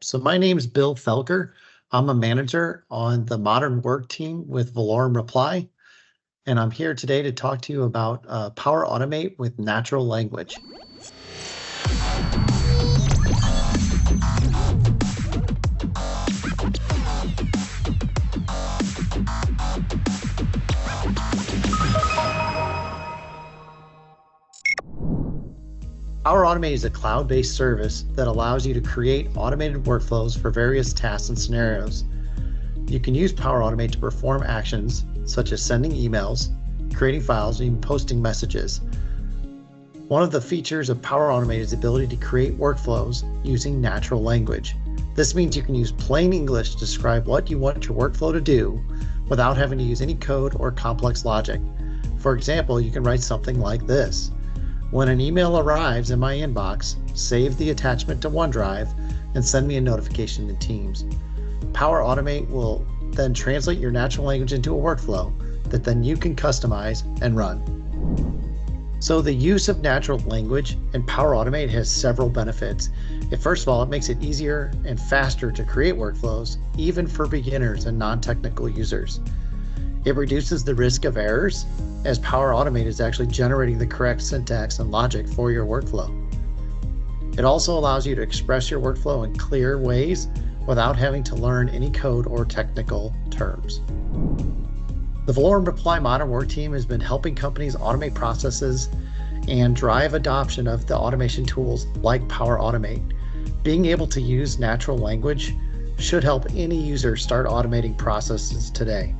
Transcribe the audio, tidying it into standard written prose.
So my name's Bill Felker. I'm a manager on the modern work team with Valorem Reply, and I'm here today to talk to you about Power Automate with natural language. Power Automate is a cloud-based service that allows you to create automated workflows for various tasks and scenarios. You can use Power Automate to perform actions such as sending emails, creating files, and even posting messages. One of the features of Power Automate is the ability to create workflows using natural language. This means you can use plain English to describe what you want your workflow to do without having to use any code or complex logic. For example, you can write something like this. When an email arrives in my inbox, save the attachment to OneDrive and send me a notification in Teams. Power Automate will then translate your natural language into a workflow that then you can customize and run. So the use of natural language in Power Automate has several benefits. First of all, it makes it easier and faster to create workflows, even for beginners and non-technical users. It reduces the risk of errors, as Power Automate is actually generating the correct syntax and logic for your workflow. It also allows you to express your workflow in clear ways without having to learn any code or technical terms. The Valorem Reply Modern Work Team has been helping companies automate processes and drive adoption of the automation tools like Power Automate. Being able to use natural language should help any user start automating processes today.